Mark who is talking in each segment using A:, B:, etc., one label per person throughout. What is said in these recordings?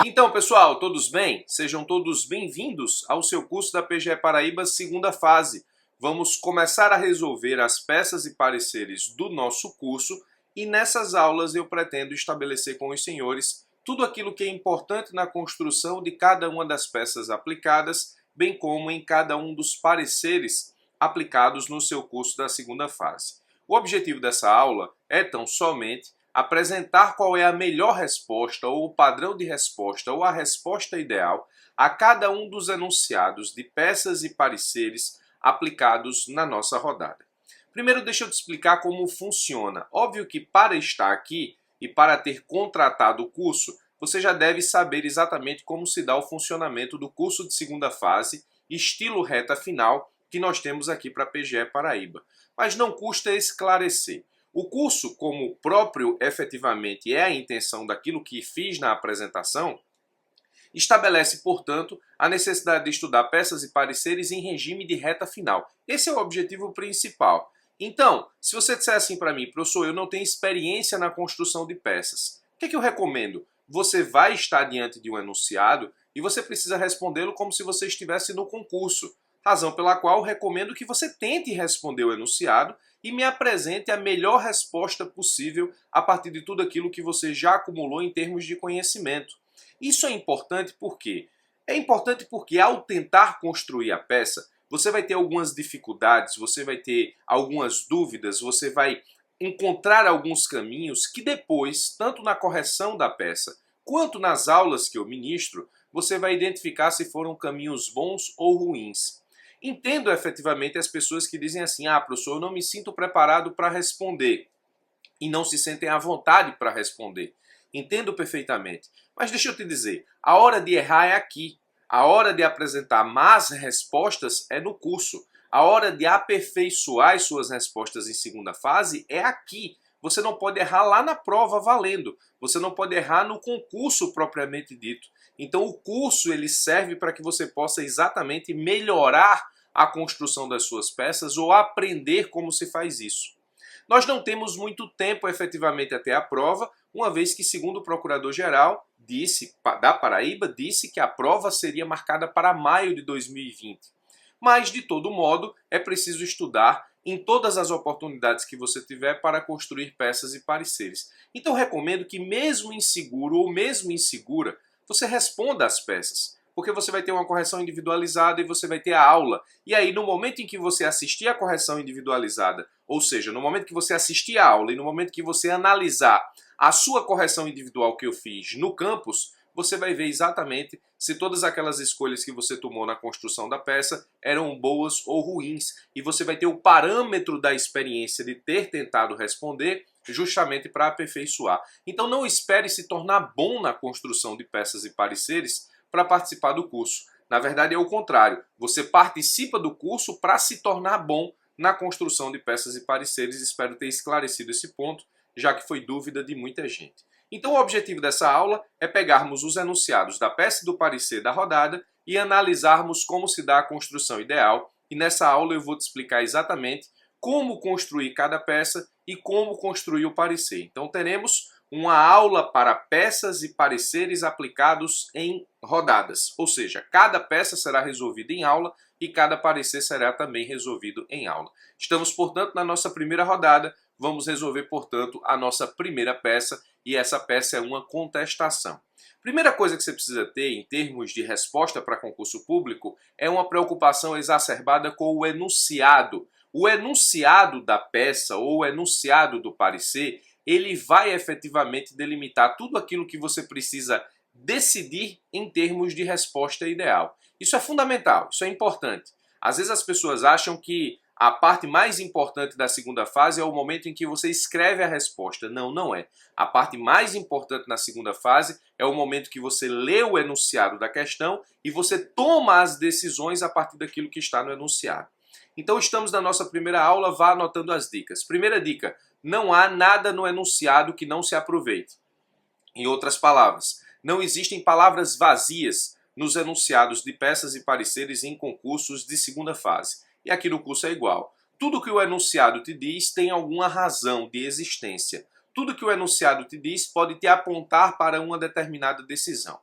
A: Então, pessoal, todos bem? Sejam todos bem-vindos ao seu curso da PGE Paraíba, segunda fase. Vamos começar a resolver as peças e pareceres do nosso curso e nessas aulas eu pretendo estabelecer com os senhores tudo aquilo que é importante na construção de cada uma das peças aplicadas, bem como em cada um dos pareceres aplicados no seu curso da segunda fase. O objetivo dessa aula é tão somente apresentar qual é a melhor resposta ou o padrão de resposta ou a resposta ideal a cada um dos enunciados de peças e pareceres aplicados na nossa rodada. Primeiro, deixa eu te explicar como funciona. Óbvio que para estar aqui e para ter contratado o curso, você já deve saber exatamente como se dá o funcionamento do curso de segunda fase, estilo reta final, que nós temos aqui para a PGE Paraíba. Mas não custa esclarecer. O curso, como próprio efetivamente é a intenção daquilo que fiz na apresentação, estabelece, portanto, a necessidade de estudar peças e pareceres em regime de reta final. Esse é o objetivo principal. Então, se você disser assim para mim, professor, eu não tenho experiência na construção de peças, o que é que eu recomendo? Você vai estar diante de um enunciado e você precisa respondê-lo como se você estivesse no concurso. Razão pela qual recomendo que você tente responder o enunciado e me apresente a melhor resposta possível a partir de tudo aquilo que você já acumulou em termos de conhecimento. Isso é importante por quê? É importante porque ao tentar construir a peça, você vai ter algumas dificuldades, você vai ter algumas dúvidas, você vai encontrar alguns caminhos que depois, tanto na correção da peça quanto nas aulas que eu ministro, você vai identificar se foram caminhos bons ou ruins. Entendo efetivamente as pessoas que dizem assim, professor, eu não me sinto preparado para responder e não se sentem à vontade para responder. Entendo perfeitamente. Mas deixa eu te dizer, a hora de errar é aqui. A hora de apresentar más respostas é no curso. A hora de aperfeiçoar as suas respostas em segunda fase é aqui. Você não pode errar lá na prova valendo. Você não pode errar no concurso propriamente dito. Então o curso ele serve para que você possa exatamente melhorar a construção das suas peças ou aprender como se faz isso. Nós não temos muito tempo efetivamente até a prova, uma vez que, segundo o Procurador-Geral da Paraíba, disse que a prova seria marcada para maio de 2020. Mas, de todo modo, é preciso estudar em todas as oportunidades que você tiver para construir peças e pareceres. Então, recomendo que, mesmo inseguro ou mesmo insegura, você responda às peças, porque você vai ter uma correção individualizada e você vai ter a aula. E aí, no momento em que você assistir a correção individualizada, ou seja, no momento que você assistir a aula e no momento que você analisar a sua correção individual que eu fiz no campus, você vai ver exatamente se todas aquelas escolhas que você tomou na construção da peça eram boas ou ruins. E você vai ter o parâmetro da experiência de ter tentado responder justamente para aperfeiçoar. Então não espere se tornar bom na construção de peças e pareceres para participar do curso. Na verdade é o contrário. Você participa do curso para se tornar bom na construção de peças e pareceres. Espero ter esclarecido esse ponto, já que foi dúvida de muita gente. Então o objetivo dessa aula é pegarmos os enunciados da peça e do parecer da rodada e analisarmos como se dá a construção ideal. E nessa aula eu vou te explicar exatamente como construir cada peça e como construir o parecer. Então teremos uma aula para peças e pareceres aplicados em rodadas. Ou seja, cada peça será resolvida em aula e cada parecer será também resolvido em aula. Estamos, portanto, na nossa primeira rodada. Vamos resolver, portanto, a nossa primeira peça e essa peça é uma contestação. Primeira coisa que você precisa ter em termos de resposta para concurso público é uma preocupação exacerbada com o enunciado. O enunciado da peça ou o enunciado do parecer, ele vai efetivamente delimitar tudo aquilo que você precisa decidir em termos de resposta ideal. Isso é fundamental, isso é importante. Às vezes as pessoas acham que a parte mais importante da segunda fase é o momento em que você escreve a resposta. Não, não é. A parte mais importante na segunda fase é o momento que você lê o enunciado da questão e você toma as decisões a partir daquilo que está no enunciado. Então estamos na nossa primeira aula, vá anotando as dicas. Primeira dica, não há nada no enunciado que não se aproveite. Em outras palavras, não existem palavras vazias nos enunciados de peças e pareceres em concursos de segunda fase. E aqui no curso é igual. Tudo que o enunciado te diz tem alguma razão de existência. Tudo que o enunciado te diz pode te apontar para uma determinada decisão.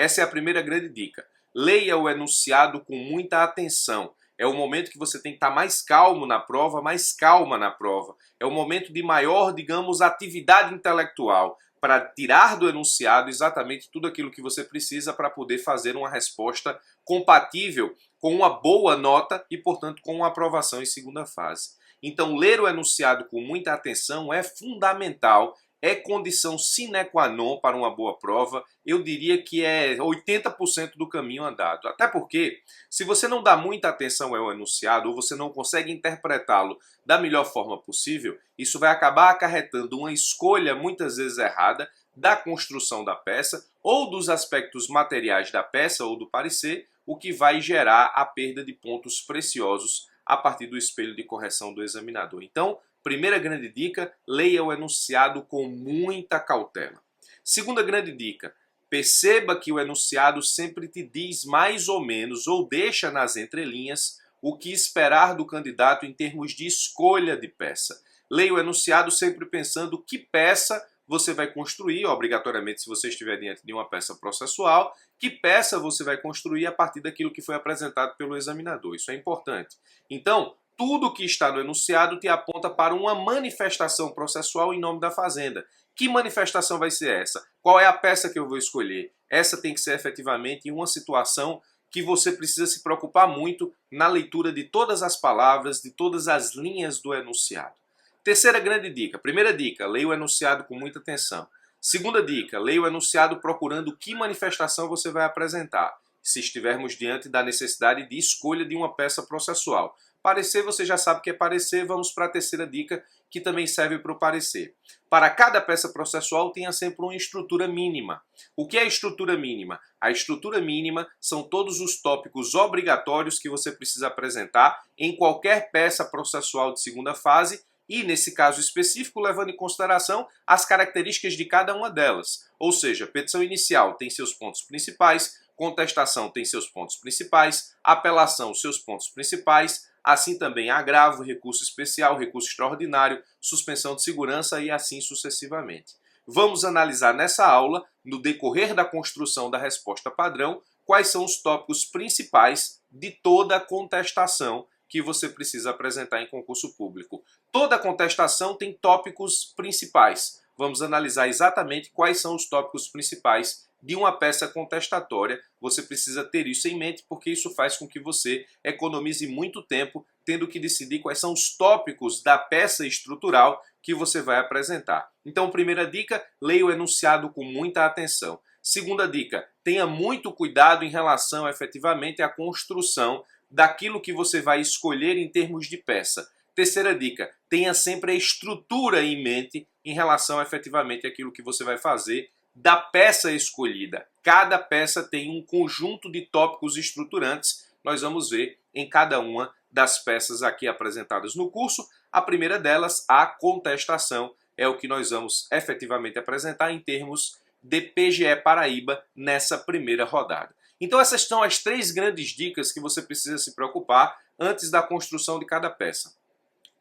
A: Essa é a primeira grande dica. Leia o enunciado com muita atenção. É o momento que você tem que estar mais calmo na prova, mais calma na prova. É o momento de maior, digamos, atividade intelectual, para tirar do enunciado exatamente tudo aquilo que você precisa para poder fazer uma resposta compatível com uma boa nota e, portanto, com uma aprovação em segunda fase. Então, ler o enunciado com muita atenção é fundamental, é condição sine qua non para uma boa prova. Eu diria que é 80% do caminho andado. Até porque, se você não dá muita atenção ao enunciado ou você não consegue interpretá-lo da melhor forma possível, isso vai acabar acarretando uma escolha muitas vezes errada da construção da peça ou dos aspectos materiais da peça ou do parecer, o que vai gerar a perda de pontos preciosos a partir do espelho de correção do examinador. Então, primeira grande dica, leia o enunciado com muita cautela. Segunda grande dica, perceba que o enunciado sempre te diz mais ou menos ou deixa nas entrelinhas o que esperar do candidato em termos de escolha de peça. Leia o enunciado sempre pensando que peça você vai construir, obrigatoriamente se você estiver diante de uma peça processual, que peça você vai construir a partir daquilo que foi apresentado pelo examinador. Isso é importante. Então, tudo que está no enunciado te aponta para uma manifestação processual em nome da fazenda. Que manifestação vai ser essa? Qual é a peça que eu vou escolher? Essa tem que ser efetivamente uma situação que você precisa se preocupar muito na leitura de todas as palavras, de todas as linhas do enunciado. Terceira grande dica. Primeira dica, leia o enunciado com muita atenção. Segunda dica, leia o enunciado procurando que manifestação você vai apresentar, se estivermos diante da necessidade de escolha de uma peça processual. Parecer, você já sabe que é parecer, vamos para a terceira dica, que também serve para o parecer. Para cada peça processual, tenha sempre uma estrutura mínima. O que é a estrutura mínima? A estrutura mínima são todos os tópicos obrigatórios que você precisa apresentar em qualquer peça processual de segunda fase, e, nesse caso específico, levando em consideração as características de cada uma delas. Ou seja, petição inicial tem seus pontos principais, contestação tem seus pontos principais, apelação seus pontos principais, assim também agravo, recurso especial, recurso extraordinário, suspensão de segurança e assim sucessivamente. Vamos analisar nessa aula, no decorrer da construção da resposta padrão, quais são os tópicos principais de toda a contestação que você precisa apresentar em concurso público. Toda contestação tem tópicos principais. Vamos analisar exatamente quais são os tópicos principais de uma peça contestatória. Você precisa ter isso em mente, porque isso faz com que você economize muito tempo tendo que decidir quais são os tópicos da peça estrutural que você vai apresentar. Então, primeira dica, leia o enunciado com muita atenção. Segunda dica, tenha muito cuidado em relação efetivamente à construção daquilo que você vai escolher em termos de peça. Terceira dica, tenha sempre a estrutura em mente em relação efetivamente àquilo que você vai fazer da peça escolhida. Cada peça tem um conjunto de tópicos estruturantes, nós vamos ver em cada uma das peças aqui apresentadas no curso. A primeira delas, a contestação, é o que nós vamos efetivamente apresentar em termos de PGE Paraíba nessa primeira rodada. Então essas são as três grandes dicas que você precisa se preocupar antes da construção de cada peça.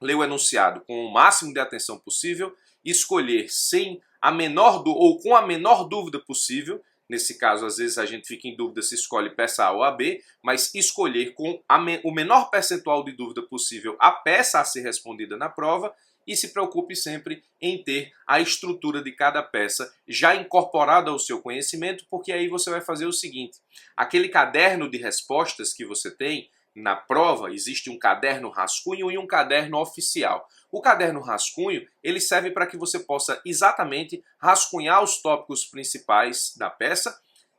A: Ler o enunciado com o máximo de atenção possível, escolher sem a menor ou com a menor dúvida possível. Nesse caso, às vezes a gente fica em dúvida se escolhe peça A ou a B, mas escolher com o menor percentual de dúvida possível a peça a ser respondida na prova. E se preocupe sempre em ter a estrutura de cada peça já incorporada ao seu conhecimento, porque aí você vai fazer o seguinte: aquele caderno de respostas que você tem na prova, existe um caderno rascunho e um caderno oficial. O caderno rascunho, ele serve para que você possa exatamente rascunhar os tópicos principais da peça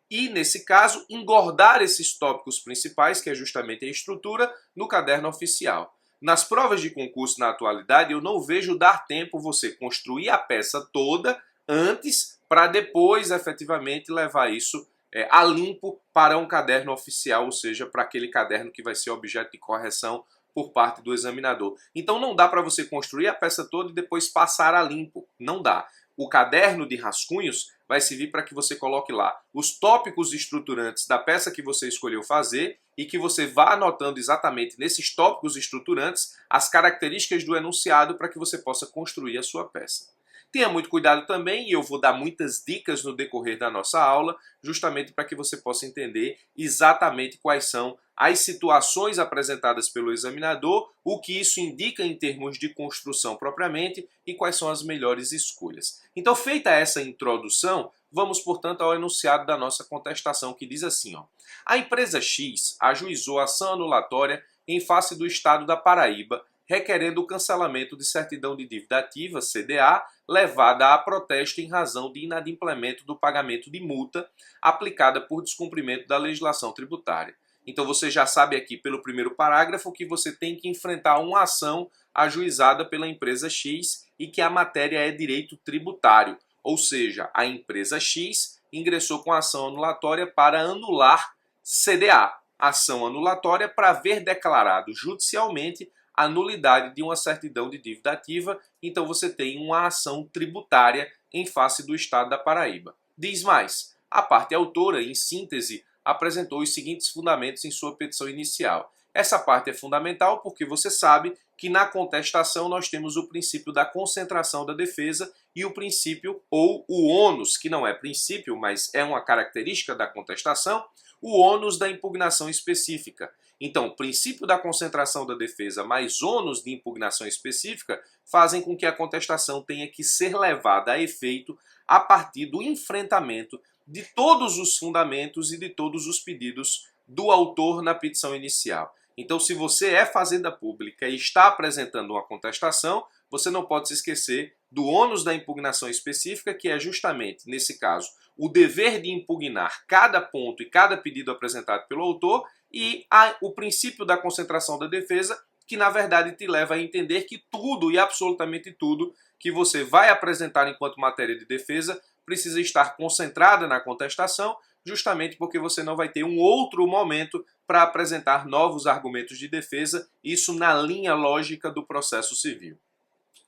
A: e, nesse caso, engordar esses tópicos principais, que é justamente a estrutura, no caderno oficial. Nas provas de concurso na atualidade, eu não vejo dar tempo você construir a peça toda antes para depois efetivamente levar isso a limpo para um caderno oficial, ou seja, para aquele caderno que vai ser objeto de correção por parte do examinador. Então não dá para você construir a peça toda e depois passar a limpo. Não dá. O caderno de rascunhos vai servir para que você coloque lá os tópicos estruturantes da peça que você escolheu fazer e que você vá anotando exatamente nesses tópicos estruturantes as características do enunciado para que você possa construir a sua peça. Tenha muito cuidado também, e eu vou dar muitas dicas no decorrer da nossa aula, justamente para que você possa entender exatamente quais são as situações apresentadas pelo examinador, o que isso indica em termos de construção propriamente e quais são as melhores escolhas. Então, feita essa introdução, vamos, portanto, ao enunciado da nossa contestação, que diz assim, ó: a empresa X ajuizou ação anulatória em face do Estado da Paraíba, requerendo o cancelamento de certidão de dívida ativa, CDA, levada a protesto em razão de inadimplemento do pagamento de multa aplicada por descumprimento da legislação tributária. Então você já sabe aqui pelo primeiro parágrafo que você tem que enfrentar uma ação ajuizada pela empresa X e que a matéria é direito tributário, ou seja, a empresa X ingressou com ação anulatória para anular CDA, ação anulatória para ver declarado judicialmente a nulidade de uma certidão de dívida ativa, então você tem uma ação tributária em face do Estado da Paraíba. Diz mais, a parte autora, em síntese, apresentou os seguintes fundamentos em sua petição inicial. Essa parte é fundamental porque você sabe que na contestação nós temos o princípio da concentração da defesa e o princípio, ou o ônus, que não é princípio, mas é uma característica da contestação, o ônus da impugnação específica. Então, o princípio da concentração da defesa mais ônus de impugnação específica fazem com que a contestação tenha que ser levada a efeito a partir do enfrentamento de todos os fundamentos e de todos os pedidos do autor na petição inicial. Então, se você é fazenda pública e está apresentando uma contestação, você não pode se esquecer do ônus da impugnação específica, que é justamente, nesse caso, o dever de impugnar cada ponto e cada pedido apresentado pelo autor, e o princípio da concentração da defesa, que na verdade te leva a entender que tudo e absolutamente tudo que você vai apresentar enquanto matéria de defesa precisa estar concentrada na contestação, justamente porque você não vai ter um outro momento para apresentar novos argumentos de defesa, isso na linha lógica do processo civil.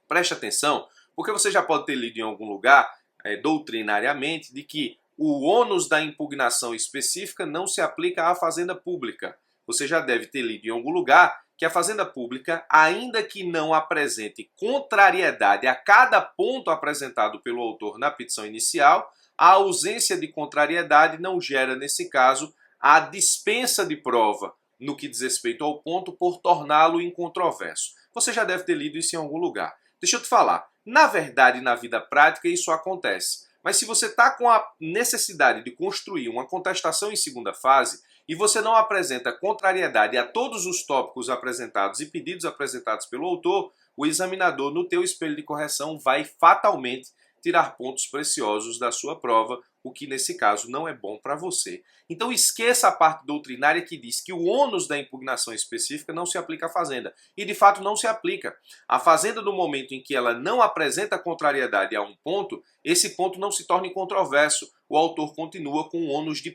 A: Preste atenção, porque você já pode ter lido em algum lugar, doutrinariamente, de que o ônus da impugnação específica não se aplica à fazenda pública. Você já deve ter lido em algum lugar que a fazenda pública, ainda que não apresente contrariedade a cada ponto apresentado pelo autor na petição inicial, a ausência de contrariedade não gera, nesse caso, a dispensa de prova no que diz respeito ao ponto por torná-lo incontroverso. Você já deve ter lido isso em algum lugar. Deixa eu te falar, na verdade, na vida prática, isso acontece. Mas se você está com a necessidade de construir uma contestação em segunda fase e você não apresenta contrariedade a todos os tópicos apresentados e pedidos apresentados pelo autor, o examinador, no teu espelho de correção, vai fatalmente tirar pontos preciosos da sua prova, o que nesse caso não é bom para você. Então esqueça a parte doutrinária que diz que o ônus da impugnação específica não se aplica à fazenda. E de fato não se aplica. A fazenda, no momento em que ela não apresenta contrariedade a um ponto, esse ponto não se torna incontroverso. O autor continua com o ônus de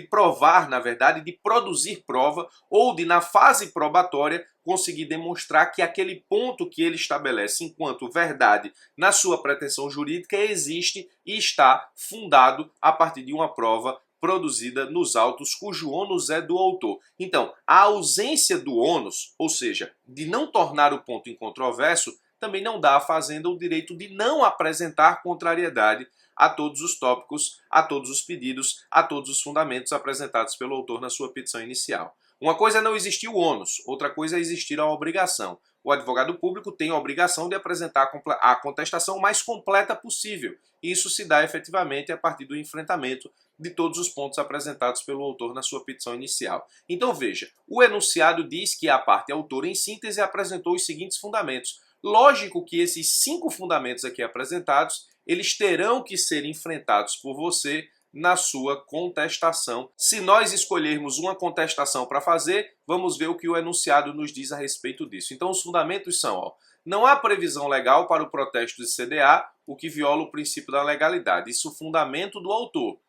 A: provar, na verdade, de produzir prova ou de, na fase probatória, conseguir demonstrar que aquele ponto que ele estabelece enquanto verdade na sua pretensão jurídica existe e está fundado a partir de uma prova produzida nos autos cujo ônus é do autor. Então, a ausência do ônus, ou seja, de não tornar o ponto incontroverso, também não dá à fazenda o direito de não apresentar contrariedade a todos os tópicos, a todos os pedidos, a todos os fundamentos apresentados pelo autor na sua petição inicial. Uma coisa é não existir o ônus, outra coisa é existir a obrigação. O advogado público tem a obrigação de apresentar a contestação mais completa possível. E isso se dá efetivamente a partir do enfrentamento de todos os pontos apresentados pelo autor na sua petição inicial. Então veja, o enunciado diz que a parte autora, em síntese, apresentou os seguintes fundamentos. Lógico que esses 5 fundamentos aqui apresentados, eles terão que ser enfrentados por você na sua contestação. Se nós escolhermos uma contestação para fazer, vamos ver o que o enunciado nos diz a respeito disso. Então os fundamentos são, ó, não há previsão legal para o protesto de CDA, o que viola o princípio da legalidade. Isso é o fundamento do autor.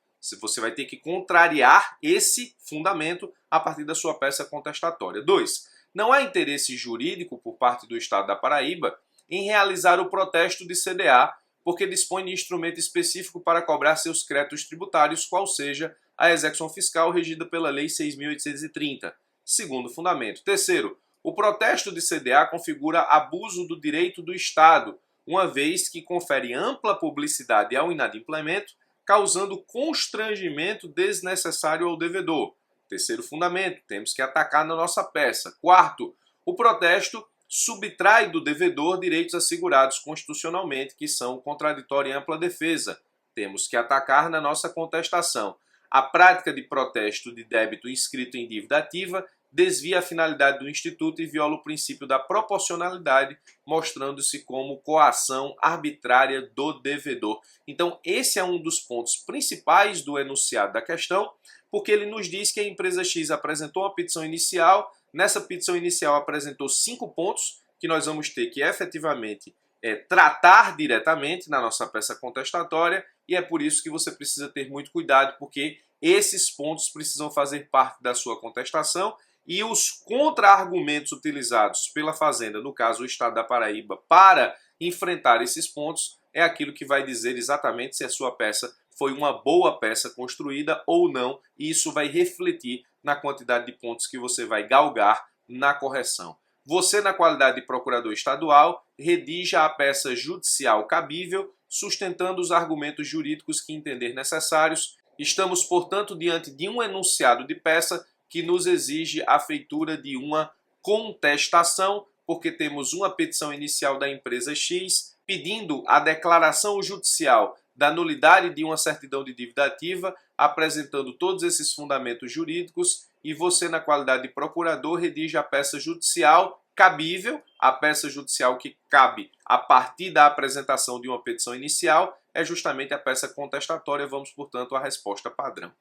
A: Você vai ter que contrariar esse fundamento a partir da sua peça contestatória. 2. Não há interesse jurídico por parte do Estado da Paraíba em realizar o protesto de CDA, porque dispõe de instrumento específico para cobrar seus créditos tributários, qual seja a execução fiscal regida pela Lei 6.830. Segundo fundamento. 3º, o protesto de CDA configura abuso do direito do Estado, uma vez que confere ampla publicidade ao inadimplemento, causando constrangimento desnecessário ao devedor. Terceiro fundamento, temos que atacar na nossa peça. Quarto, o protesto subtrai do devedor direitos assegurados constitucionalmente, que são contraditório e ampla defesa. Temos que atacar na nossa contestação. A prática de protesto de débito inscrito em dívida ativa desvia a finalidade do Instituto e viola o princípio da proporcionalidade, mostrando-se como coação arbitrária do devedor. Então, esse é um dos pontos principais do enunciado da questão, porque ele nos diz que a empresa X apresentou uma petição inicial, nessa petição inicial apresentou 5 pontos que nós vamos ter que efetivamente tratar diretamente na nossa peça contestatória, e é por isso que você precisa ter muito cuidado, porque esses pontos precisam fazer parte da sua contestação e os contra-argumentos utilizados pela Fazenda, no caso o Estado da Paraíba, para enfrentar esses pontos, é aquilo que vai dizer exatamente se a sua peça foi uma boa peça construída ou não, e isso vai refletir na quantidade de pontos que você vai galgar na correção. Você, na qualidade de procurador estadual, redija a peça judicial cabível, sustentando os argumentos jurídicos que entender necessários. Estamos, portanto, diante de um enunciado de peça que nos exige a feitura de uma contestação, porque temos uma petição inicial da empresa X pedindo a declaração judicial da nulidade de uma certidão de dívida ativa, apresentando todos esses fundamentos jurídicos, e você, na qualidade de procurador, redige a peça judicial cabível. A peça judicial que cabe a partir da apresentação de uma petição inicial é justamente a peça contestatória. Vamos, portanto, à resposta padrão.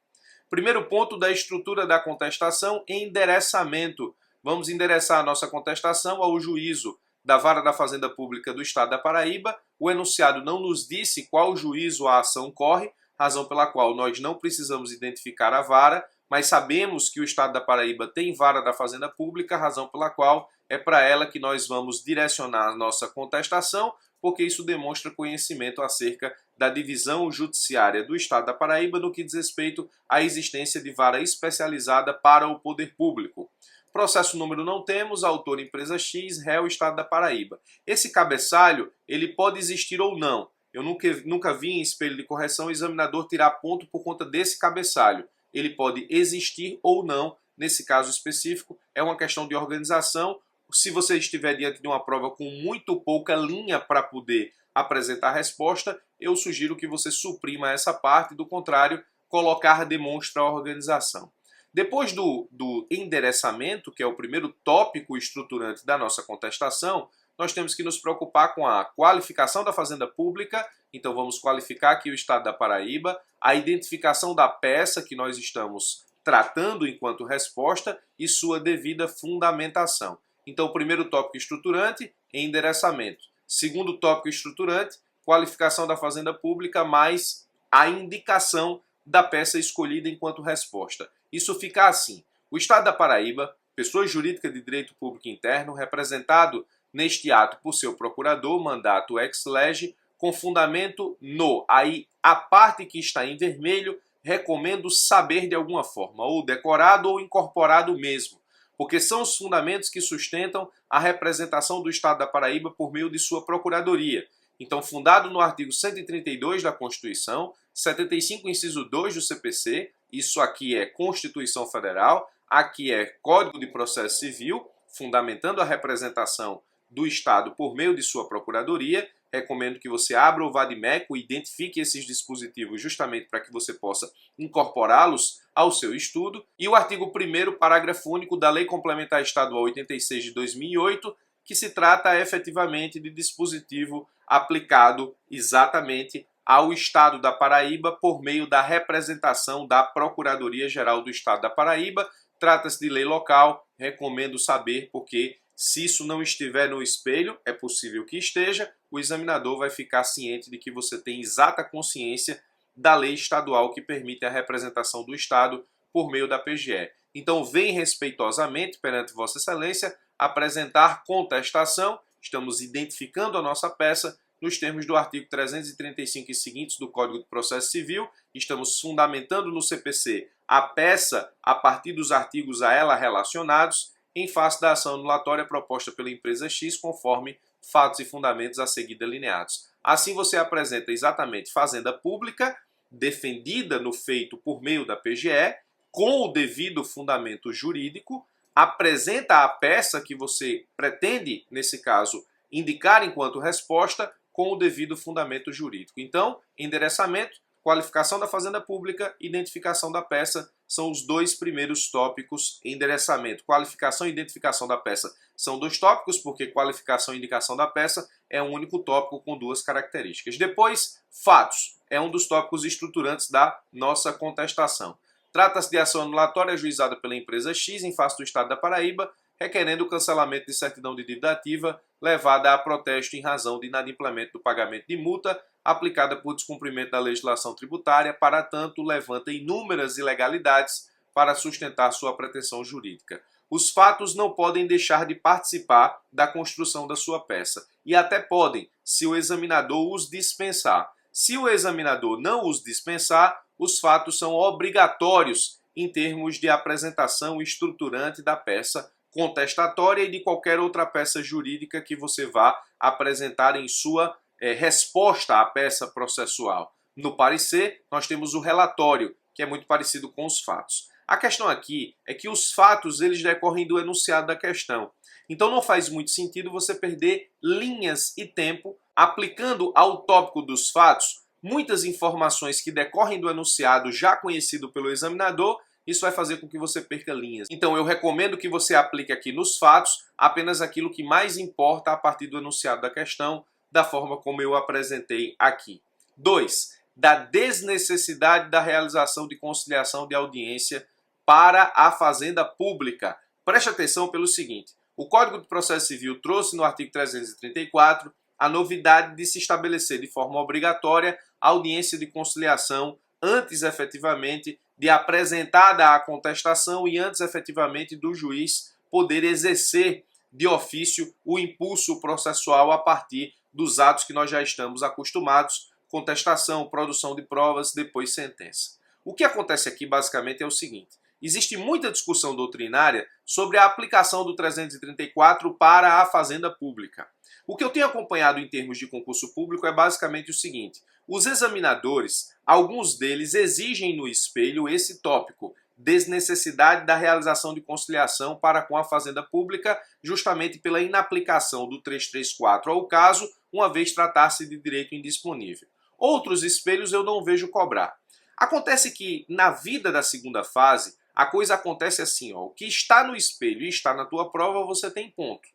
A: Primeiro ponto da estrutura da contestação: endereçamento. Vamos endereçar a nossa contestação ao juízo da Vara da Fazenda Pública do Estado da Paraíba. O enunciado não nos disse qual juízo a ação corre, razão pela qual nós não precisamos identificar a vara, mas sabemos que o Estado da Paraíba tem Vara da Fazenda Pública, razão pela qual é para ela que nós vamos direcionar a nossa contestação, porque isso demonstra conhecimento acerca da divisão judiciária do Estado da Paraíba no que diz respeito à existência de vara especializada para o poder público. Processo número não temos, autor empresa X, réu Estado da Paraíba. Esse cabeçalho, ele pode existir ou não. Eu nunca vi em espelho de correção o examinador tirar ponto por conta desse cabeçalho. Ele pode existir ou não, nesse caso específico, é uma questão de organização. Se você estiver diante de uma prova com muito pouca linha para poder apresentar a resposta, eu sugiro que você suprima essa parte, do contrário, colocar demonstra a organização. Depois do endereçamento, que é o primeiro tópico estruturante da nossa contestação, nós temos que nos preocupar com a qualificação da Fazenda Pública. Então vamos qualificar aqui o Estado da Paraíba, a identificação da peça que nós estamos tratando enquanto resposta e sua devida fundamentação. Então, o primeiro tópico estruturante, endereçamento. Segundo tópico estruturante, qualificação da Fazenda Pública mais a indicação da peça escolhida enquanto resposta. Isso fica assim: o Estado da Paraíba, pessoa jurídica de direito público interno, representado neste ato por seu procurador, mandato ex lege, com fundamento no. Aí, a parte que está em vermelho, recomendo saber de alguma forma, ou decorado ou incorporado mesmo, porque são os fundamentos que sustentam a representação do Estado da Paraíba por meio de sua procuradoria. Então, fundado no artigo 132 da Constituição, 75, inciso 2 do CPC, isso aqui é Constituição Federal, aqui é Código de Processo Civil, fundamentando a representação do Estado por meio de sua procuradoria. Recomendo que você abra o Vadimeco e identifique esses dispositivos justamente para que você possa incorporá-los ao seu estudo. E o artigo 1º, parágrafo único da Lei Complementar Estadual 86 de 2008, que se trata efetivamente de dispositivo aplicado exatamente ao Estado da Paraíba por meio da representação da Procuradoria-Geral do Estado da Paraíba. Trata-se de lei local, recomendo saber, porque se isso não estiver no espelho, é possível que esteja, o examinador vai ficar ciente de que você tem exata consciência da lei estadual que permite a representação do Estado por meio da PGE. Então, vem respeitosamente perante Vossa Excelência apresentar contestação. Estamos identificando a nossa peça nos termos do artigo 335 e seguintes do Código de Processo Civil. Estamos fundamentando no CPC a peça a partir dos artigos a ela relacionados, em face da ação anulatória proposta pela empresa X, conforme fatos e fundamentos a seguir delineados. Assim você apresenta exatamente fazenda pública, defendida no feito por meio da PGE, com o devido fundamento jurídico, apresenta a peça que você pretende, nesse caso, indicar enquanto resposta, com o devido fundamento jurídico. Então, endereçamento, qualificação da fazenda pública, identificação da peça, são os dois primeiros tópicos. Endereçamento, qualificação e identificação da peça são dois tópicos, porque qualificação e indicação da peça é um único tópico com duas características. Depois, fatos, é um dos tópicos estruturantes da nossa contestação. Trata-se de ação anulatória ajuizada pela empresa X em face do Estado da Paraíba, requerendo o cancelamento de certidão de dívida ativa levada a protesto em razão de inadimplemento do pagamento de multa aplicada por descumprimento da legislação tributária, para tanto levanta inúmeras ilegalidades para sustentar sua pretensão jurídica. Os fatos não podem deixar de participar da construção da sua peça, e até podem, se o examinador os dispensar. Se o examinador não os dispensar, os fatos são obrigatórios em termos de apresentação estruturante da peça contestatória e de qualquer outra peça jurídica que você vá apresentar em sua resposta à peça processual. No parecer, nós temos o relatório, que é muito parecido com os fatos. A questão aqui é que os fatos eles decorrem do enunciado da questão. Então não faz muito sentido você perder linhas e tempo aplicando ao tópico dos fatos muitas informações que decorrem do enunciado já conhecido pelo examinador. Isso vai fazer com que você perca linhas. Então eu recomendo que você aplique aqui nos fatos apenas aquilo que mais importa a partir do enunciado da questão, da forma como eu apresentei aqui. 2. Da desnecessidade da realização de conciliação de audiência para a fazenda pública. Preste atenção pelo seguinte: o Código de Processo Civil trouxe no artigo 334 a novidade de se estabelecer de forma obrigatória a audiência de conciliação antes efetivamente de apresentada a contestação e antes efetivamente do juiz poder exercer de ofício o impulso processual a partir dos atos que nós já estamos acostumados: contestação, produção de provas, depois sentença. O que acontece aqui basicamente é o seguinte: existe muita discussão doutrinária sobre a aplicação do 334 para a fazenda pública. O que eu tenho acompanhado em termos de concurso público é basicamente o seguinte: os examinadores, alguns deles exigem no espelho esse tópico, desnecessidade da realização de conciliação para com a fazenda pública, justamente pela inaplicação do 334 ao caso, uma vez tratar-se de direito indisponível. Outros espelhos eu não vejo cobrar. Acontece que na vida da segunda fase, a coisa acontece assim, ó: o que está no espelho e está na tua prova, você tem ponto.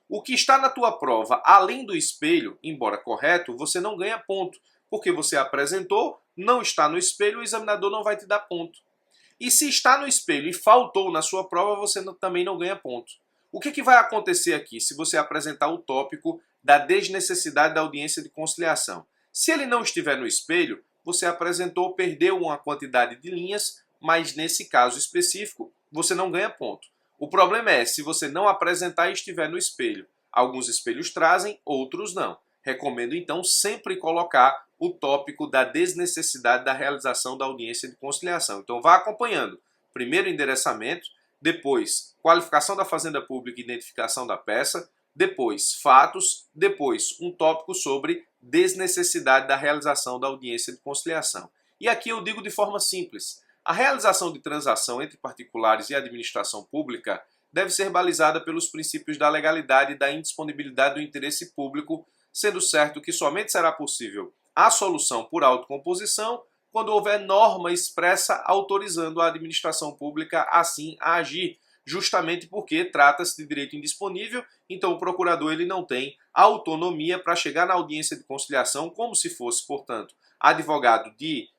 A: O que está na tua prova, além do espelho, embora correto, você não ganha ponto, porque você apresentou, não está no espelho, o examinador não vai te dar ponto. E se está no espelho e faltou na sua prova, você também não ganha ponto. O que vai acontecer aqui se você apresentar o tópico da desnecessidade da audiência de conciliação? Se ele não estiver no espelho, você apresentou, perdeu uma quantidade de linhas, mas nesse caso específico, você não ganha ponto. O problema é se você não apresentar e estiver no espelho. Alguns espelhos trazem, outros não. Recomendo então sempre colocar o tópico da desnecessidade da realização da audiência de conciliação. Então vá acompanhando. Primeiro endereçamento, depois qualificação da fazenda pública e identificação da peça, depois fatos, depois um tópico sobre desnecessidade da realização da audiência de conciliação. E aqui eu digo de forma simples: a realização de transação entre particulares e administração pública deve ser balizada pelos princípios da legalidade e da indisponibilidade do interesse público, sendo certo que somente será possível a solução por autocomposição quando houver norma expressa autorizando a administração pública assim a agir, justamente porque trata-se de direito indisponível. Então o procurador ele não tem autonomia para chegar na audiência de conciliação como se fosse, portanto, advogado de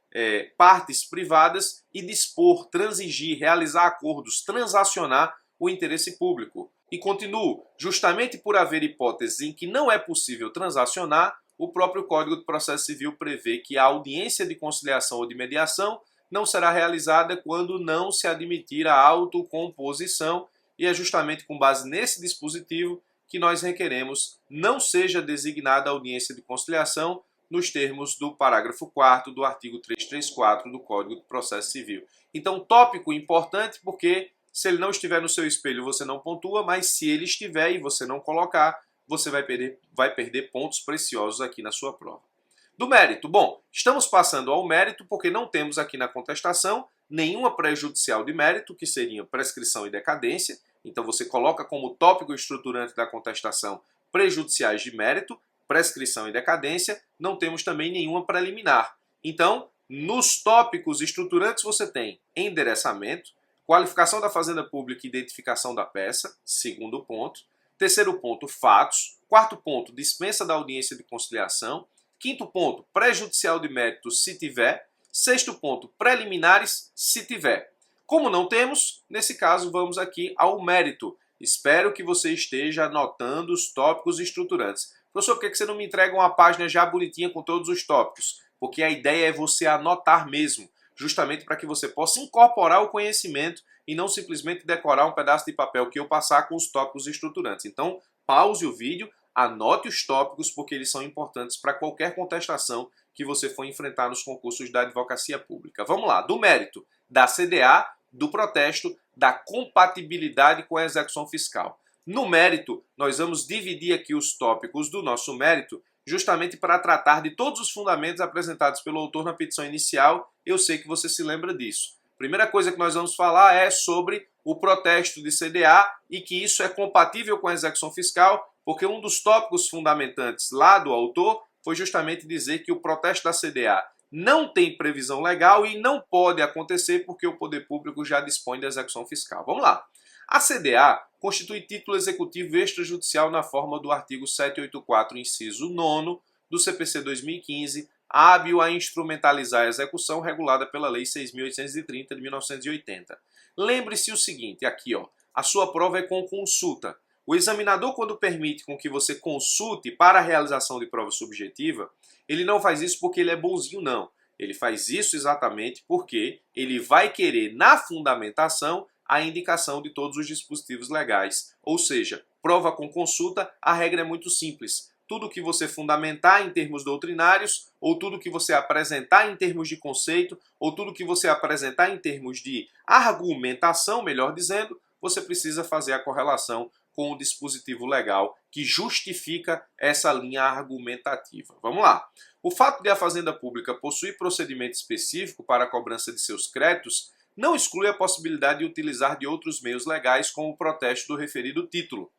A: partes privadas e dispor, transigir, realizar acordos, transacionar o interesse público. E continuo, justamente por haver hipóteses em que não é possível transacionar, o próprio Código de Processo Civil prevê que a audiência de conciliação ou de mediação não será realizada quando não se admitir a autocomposição, e é justamente com base nesse dispositivo que nós requeremos não seja designada a audiência de conciliação nos termos do parágrafo 4º do artigo 334 do Código de Processo Civil. Então, tópico importante, porque se ele não estiver no seu espelho você não pontua, mas se ele estiver e você não colocar, você vai perder pontos preciosos aqui na sua prova. Do mérito, bom, estamos passando ao mérito porque não temos aqui na contestação nenhuma prejudicial de mérito, que seria prescrição e decadência. Então você coloca como tópico estruturante da contestação prejudiciais de mérito, prescrição e decadência. Não temos também nenhuma preliminar. Então, nos tópicos estruturantes você tem endereçamento, qualificação da fazenda pública e identificação da peça, segundo ponto. Terceiro ponto, fatos. Quarto ponto, dispensa da audiência de conciliação. Quinto ponto, prejudicial de mérito, se tiver. Sexto ponto, preliminares, se tiver. Como não temos, nesse caso vamos aqui ao mérito. Espero que você esteja anotando os tópicos estruturantes. Professor, por que você não me entrega uma página já bonitinha com todos os tópicos? Porque a ideia é você anotar mesmo, justamente para que você possa incorporar o conhecimento e não simplesmente decorar um pedaço de papel que eu passar com os tópicos estruturantes. Então, pause o vídeo, anote os tópicos, porque eles são importantes para qualquer contestação que você for enfrentar nos concursos da advocacia pública. Vamos lá, do mérito, da CDA, do protesto, da compatibilidade com a execução fiscal. No mérito, nós vamos dividir aqui os tópicos do nosso mérito justamente para tratar de todos os fundamentos apresentados pelo autor na petição inicial. Eu sei que você se lembra disso. Primeira coisa que nós vamos falar é sobre o protesto de CDA e que isso é compatível com a execução fiscal, porque um dos tópicos fundamentantes lá do autor foi justamente dizer que o protesto da CDA não tem previsão legal e não pode acontecer porque o poder público já dispõe da execução fiscal. Vamos lá. A CDA constitui título executivo extrajudicial na forma do artigo 784, inciso 9 do CPC 2015, hábil a instrumentalizar a execução regulada pela Lei 6.830 de 1980. Lembre-se o seguinte, aqui ó, a sua prova é com consulta. O examinador, quando permite com que você consulte para a realização de prova subjetiva, ele não faz isso porque ele é bonzinho, não. Ele faz isso exatamente porque ele vai querer, na fundamentação, a indicação de todos os dispositivos legais. Ou seja, prova com consulta, a regra é muito simples. Tudo que você fundamentar em termos doutrinários, ou tudo que você apresentar em termos de conceito, ou tudo que você apresentar em termos de argumentação, melhor dizendo, você precisa fazer a correlação com o dispositivo legal que justifica essa linha argumentativa. Vamos lá. O fato de a Fazenda Pública possuir procedimento específico para a cobrança de seus créditos não exclui a possibilidade de utilizar de outros meios legais como o protesto do referido título.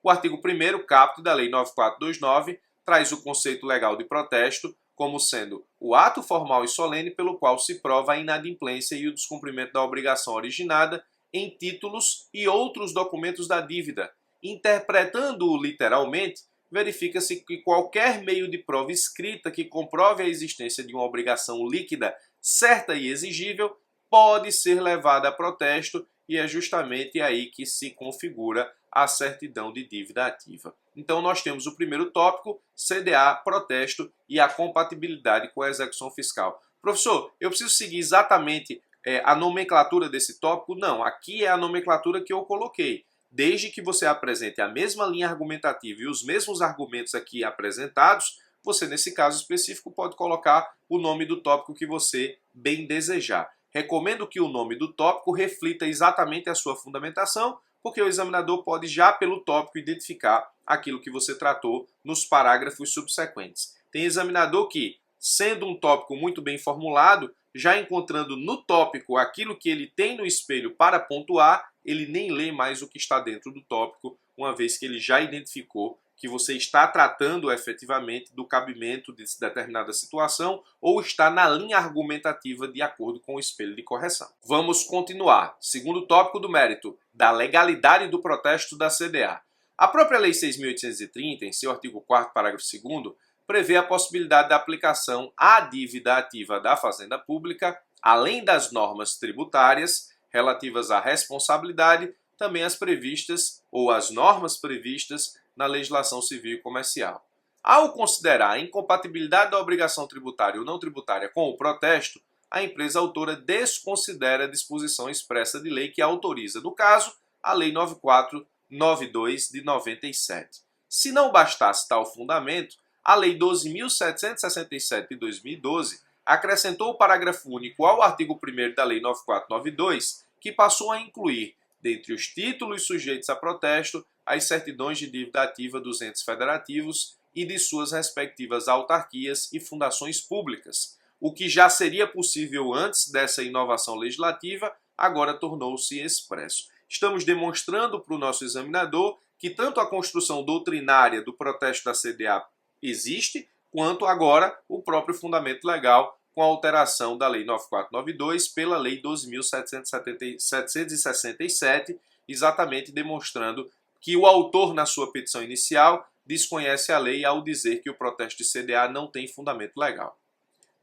A: O artigo 1º, caput da Lei 9429, traz o conceito legal de protesto como sendo o ato formal e solene pelo qual se prova a inadimplência e o descumprimento da obrigação originada em títulos e outros documentos da dívida. Interpretando-o literalmente, verifica-se que qualquer meio de prova escrita que comprove a existência de uma obrigação líquida certa e exigível pode ser levada a protesto e é justamente aí que se configura a certidão de dívida ativa. Então nós temos o primeiro tópico, CDA, protesto e a compatibilidade com a execução fiscal. Professor, eu preciso seguir exatamente a nomenclatura desse tópico? Não, aqui é a nomenclatura que eu coloquei. Desde que você apresente a mesma linha argumentativa e os mesmos argumentos aqui apresentados, você, nesse caso específico, pode colocar o nome do tópico que você bem desejar. Recomendo que o nome do tópico reflita exatamente a sua fundamentação, porque o examinador pode já pelo tópico identificar aquilo que você tratou nos parágrafos subsequentes. Tem examinador que, sendo um tópico muito bem formulado, já encontrando no tópico aquilo que ele tem no espelho para pontuar, ele nem lê mais o que está dentro do tópico, uma vez que ele já identificou que você está tratando efetivamente do cabimento de determinada situação ou está na linha argumentativa de acordo com o espelho de correção. Vamos continuar. Segundo tópico do mérito, da legalidade do protesto da CDA. A própria Lei 6.830, em seu artigo 4º, parágrafo 2º, prevê a possibilidade da aplicação à dívida ativa da Fazenda Pública, além das normas tributárias relativas à responsabilidade, também as previstas ou as normas previstas na legislação civil e comercial. Ao considerar a incompatibilidade da obrigação tributária ou não tributária com o protesto, a empresa autora desconsidera a disposição expressa de lei que autoriza, no caso, a Lei 9492 de 97. Se não bastasse tal fundamento, a Lei 12.767 de 2012 acrescentou o parágrafo único ao artigo 1º da Lei 9492, que passou a incluir, dentre os títulos sujeitos a protesto, as certidões de dívida ativa dos entes federativos e de suas respectivas autarquias e fundações públicas. O que já seria possível antes dessa inovação legislativa, agora tornou-se expresso. Estamos demonstrando para o nosso examinador que tanto a construção doutrinária do protesto da CDA existe, quanto agora o próprio fundamento legal com a alteração da Lei 9492 pela Lei 12.767, exatamente demonstrando que o autor, na sua petição inicial, desconhece a lei ao dizer que o protesto de CDA não tem fundamento legal.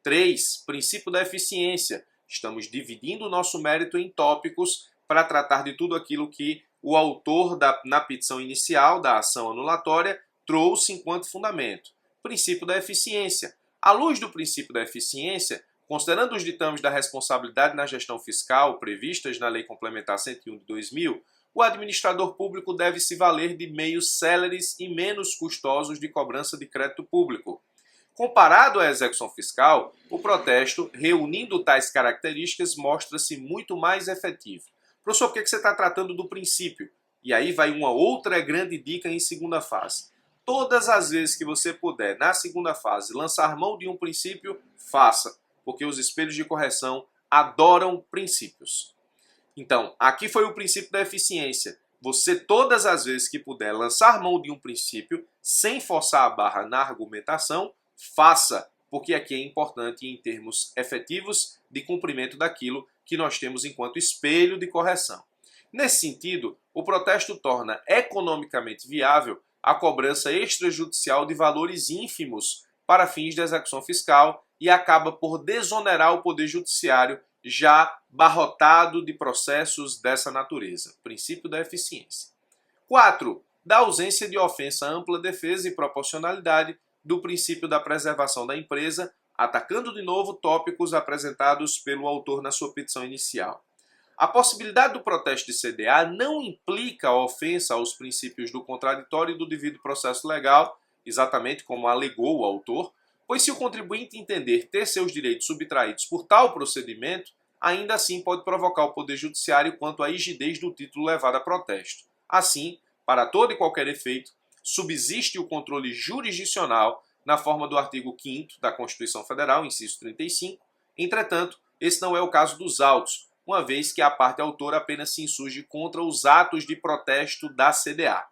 A: 3. Princípio da eficiência. Estamos dividindo o nosso mérito em tópicos para tratar de tudo aquilo que o autor na petição inicial da ação anulatória trouxe enquanto fundamento. Princípio da eficiência. À luz do princípio da eficiência, considerando os ditames da responsabilidade na gestão fiscal previstas na Lei Complementar 101 de 2000, o administrador público deve se valer de meios céleres e menos custosos de cobrança de crédito público. Comparado à execução fiscal, o protesto, reunindo tais características, mostra-se muito mais efetivo. Professor, por que você está tratando do princípio? E aí vai uma outra grande dica em segunda fase. Todas as vezes que você puder, na segunda fase, lançar mão de um princípio, faça, porque os espelhos de correção adoram princípios. Então, aqui foi o princípio da eficiência. Você, todas as vezes que puder lançar mão de um princípio, sem forçar a barra na argumentação, faça, porque aqui é importante em termos efetivos de cumprimento daquilo que nós temos enquanto espelho de correção. Nesse sentido, o protesto torna economicamente viável a cobrança extrajudicial de valores ínfimos para fins de execução fiscal e acaba por desonerar o Poder Judiciário já barrotado de processos dessa natureza. Princípio da eficiência. 4. Da ausência de ofensa à ampla defesa e proporcionalidade do princípio da preservação da empresa, atacando de novo tópicos apresentados pelo autor na sua petição inicial. A possibilidade do protesto de CDA não implica a ofensa aos princípios do contraditório e do devido processo legal, exatamente como alegou o autor, pois se o contribuinte entender ter seus direitos subtraídos por tal procedimento, ainda assim pode provocar o Poder Judiciário quanto à rigidez do título levado a protesto. Assim, para todo e qualquer efeito, subsiste o controle jurisdicional na forma do artigo 5º da Constituição Federal, inciso 35. Entretanto, esse não é o caso dos autos, uma vez que a parte autora apenas se insurge contra os atos de protesto da CDA.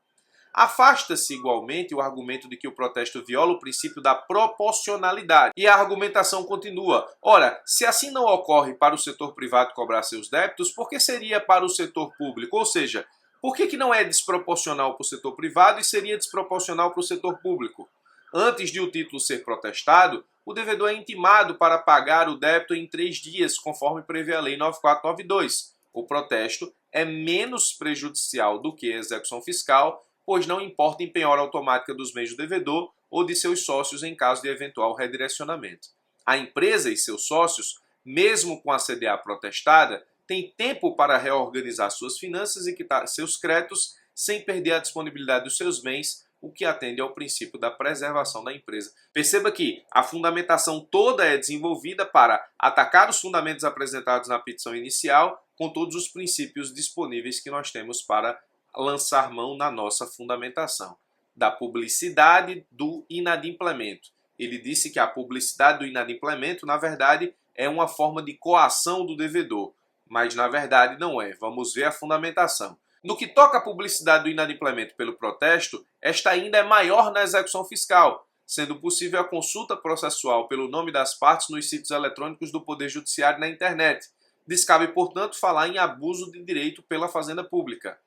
A: Afasta-se igualmente o argumento de que o protesto viola o princípio da proporcionalidade. E a argumentação continua. Ora, se assim não ocorre para o setor privado cobrar seus débitos, por que seria para o setor público? Ou seja, por que não é desproporcional para o setor privado e seria desproporcional para o setor público? Antes de o título ser protestado, o devedor é intimado para pagar o débito em 3 dias, conforme prevê a Lei 9492. O protesto é menos prejudicial do que a execução fiscal, pois não importa em penhora automática dos bens do devedor ou de seus sócios em caso de eventual redirecionamento. A empresa e seus sócios, mesmo com a CDA protestada, têm tempo para reorganizar suas finanças e quitar seus créditos sem perder a disponibilidade dos seus bens, o que atende ao princípio da preservação da empresa. Perceba que a fundamentação toda é desenvolvida para atacar os fundamentos apresentados na petição inicial com todos os princípios disponíveis que nós temos para lançar mão na nossa fundamentação. Da publicidade do inadimplemento. Ele disse que a publicidade do inadimplemento, na verdade, é uma forma de coação do devedor, mas na verdade não é. Vamos ver a fundamentação. No que toca à publicidade do inadimplemento pelo protesto, esta ainda é maior na execução fiscal, sendo possível a consulta processual pelo nome das partes nos sítios eletrônicos do Poder Judiciário na internet. Descabe, portanto, falar em abuso de direito pela fazenda pública.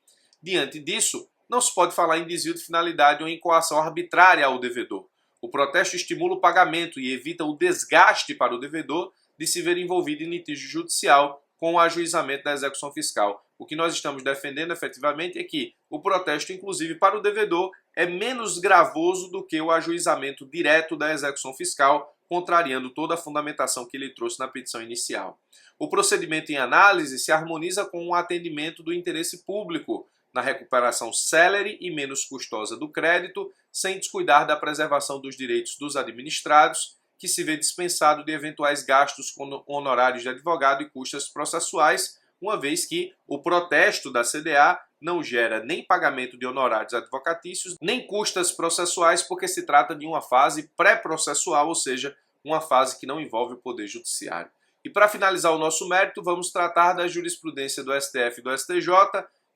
A: Diante disso, não se pode falar em desvio de finalidade ou em coação arbitrária ao devedor. O protesto estimula o pagamento e evita o desgaste para o devedor de se ver envolvido em litígio judicial com o ajuizamento da execução fiscal. O que nós estamos defendendo efetivamente é que o protesto, inclusive para o devedor, é menos gravoso do que o ajuizamento direto da execução fiscal, contrariando toda a fundamentação que ele trouxe na petição inicial. O procedimento em análise se harmoniza com o atendimento do interesse público na recuperação célere e menos custosa do crédito, sem descuidar da preservação dos direitos dos administrados, que se vê dispensado de eventuais gastos com honorários de advogado e custas processuais, uma vez que o protesto da CDA não gera nem pagamento de honorários advocatícios, nem custas processuais, porque se trata de uma fase pré-processual, ou seja, uma fase que não envolve o Poder Judiciário. E para finalizar o nosso mérito, vamos tratar da jurisprudência do STF e do STJ,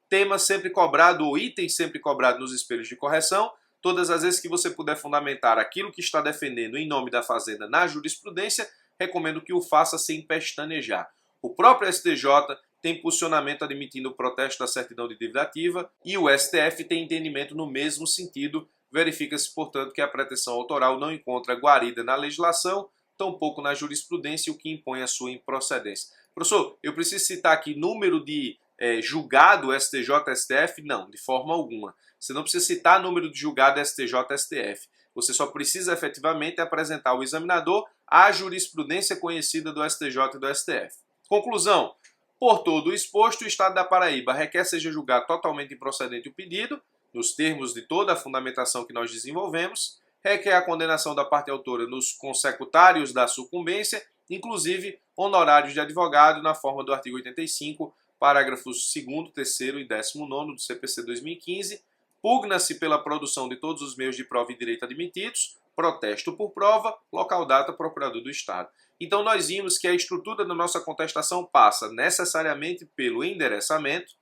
A: tema sempre cobrado ou item sempre cobrado nos espelhos de correção. Todas as vezes que você puder fundamentar aquilo que está defendendo em nome da Fazenda na jurisprudência, recomendo que o faça sem pestanejar. O próprio STJ tem posicionamento admitindo o protesto da certidão de dívida ativa e o STF tem entendimento no mesmo sentido. Verifica-se, portanto, que a pretensão autoral não encontra guarida na legislação, tampouco na jurisprudência, o que impõe a sua improcedência. Professor, eu preciso citar aqui número de julgado STJ-STF? Não, de forma alguma. Você não precisa citar número de julgado STJ-STF. Você só precisa efetivamente apresentar ao examinador a jurisprudência conhecida do STJ e do STF. Conclusão. Por todo o exposto, o Estado da Paraíba requer seja julgado totalmente improcedente o pedido, nos termos de toda a fundamentação que nós desenvolvemos, requer a condenação da parte autora nos consecutários da sucumbência, inclusive honorários de advogado na forma do artigo 85, parágrafos 2º, 3º e 19º do CPC 2015, pugna-se pela produção de todos os meios de prova e direito admitidos, protesto por prova, local data, procurador do Estado. Então nós vimos que a estrutura da nossa contestação passa necessariamente pelo endereçamento,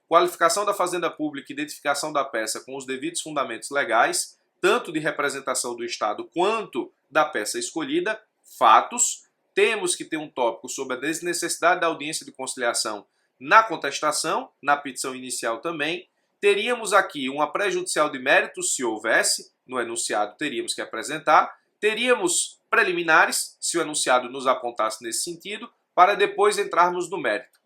A: qualificação da fazenda pública e identificação da peça com os devidos fundamentos legais, tanto de representação do Estado quanto da peça escolhida, fatos. Temos que ter um tópico sobre a desnecessidade da audiência de conciliação na contestação, na petição inicial também. Teríamos aqui uma pré-judicial de mérito, se houvesse, no enunciado teríamos que apresentar. Teríamos preliminares, se o enunciado nos apontasse nesse sentido, para depois entrarmos no mérito.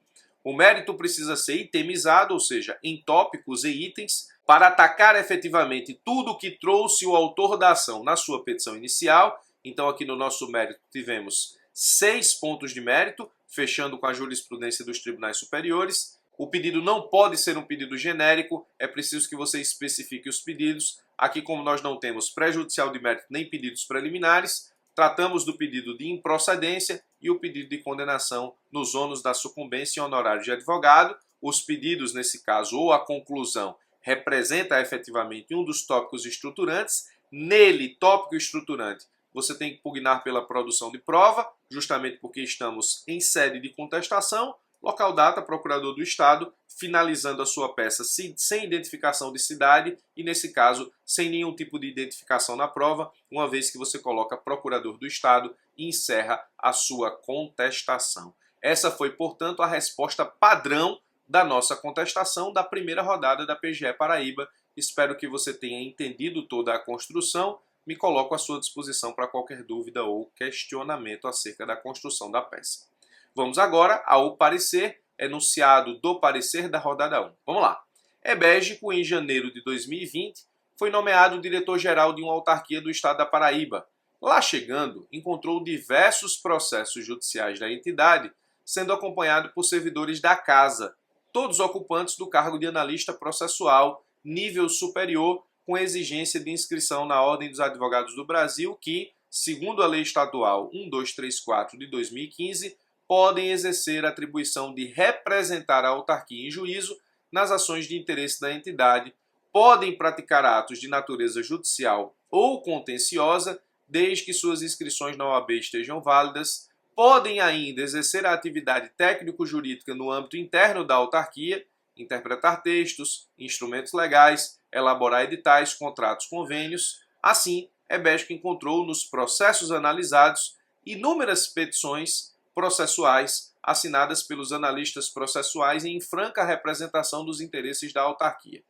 A: O mérito precisa ser itemizado, ou seja, em tópicos e itens, para atacar efetivamente tudo o que trouxe o autor da ação na sua petição inicial. Então aqui no nosso mérito tivemos 6 pontos de mérito, fechando com a jurisprudência dos tribunais superiores. O pedido não pode ser um pedido genérico, é preciso que você especifique os pedidos. Aqui, como nós não temos pré-judicial de mérito nem pedidos preliminares, tratamos do pedido de improcedência e o pedido de condenação nos ônus da sucumbência e honorários de advogado. Os pedidos, nesse caso, ou a conclusão, representa efetivamente um dos tópicos estruturantes. Nele, tópico estruturante, você tem que pugnar pela produção de prova, justamente porque estamos em sede de contestação. Local data, procurador do Estado, finalizando a sua peça sem identificação de cidade e, nesse caso, sem nenhum tipo de identificação na prova, uma vez que você coloca procurador do Estado e encerra a sua contestação. Essa foi, portanto, a resposta padrão da nossa contestação da primeira rodada da PGE Paraíba. Espero que você tenha entendido toda a construção. Me coloco à sua disposição para qualquer dúvida ou questionamento acerca da construção da peça. Vamos agora ao parecer, enunciado do parecer da rodada 1. Vamos lá. Ebégico, em janeiro de 2020, foi nomeado diretor-geral de uma autarquia do estado da Paraíba. Lá chegando, encontrou diversos processos judiciais da entidade, sendo acompanhado por servidores da casa, todos ocupantes do cargo de analista processual, nível superior, com exigência de inscrição na Ordem dos Advogados do Brasil, que, segundo a Lei Estadual 1234 de 2015, podem exercer a atribuição de representar a autarquia em juízo nas ações de interesse da entidade, podem praticar atos de natureza judicial ou contenciosa, desde que suas inscrições na OAB estejam válidas, podem ainda exercer a atividade técnico-jurídica no âmbito interno da autarquia, interpretar textos, instrumentos legais, elaborar editais, contratos, convênios. Assim, Ebégico encontrou nos processos analisados inúmeras petições processuais assinadas pelos analistas processuais em franca representação dos interesses da autarquia.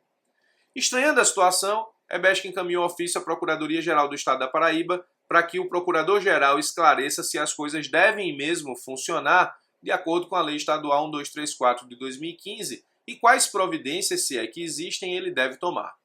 A: Estranhando a situação, Ebégico encaminhou ofício à Procuradoria-Geral do Estado da Paraíba para que o Procurador-Geral esclareça se as coisas devem mesmo funcionar de acordo com a Lei Estadual 1234 de 2015 e quais providências, se é que existem, ele deve tomar.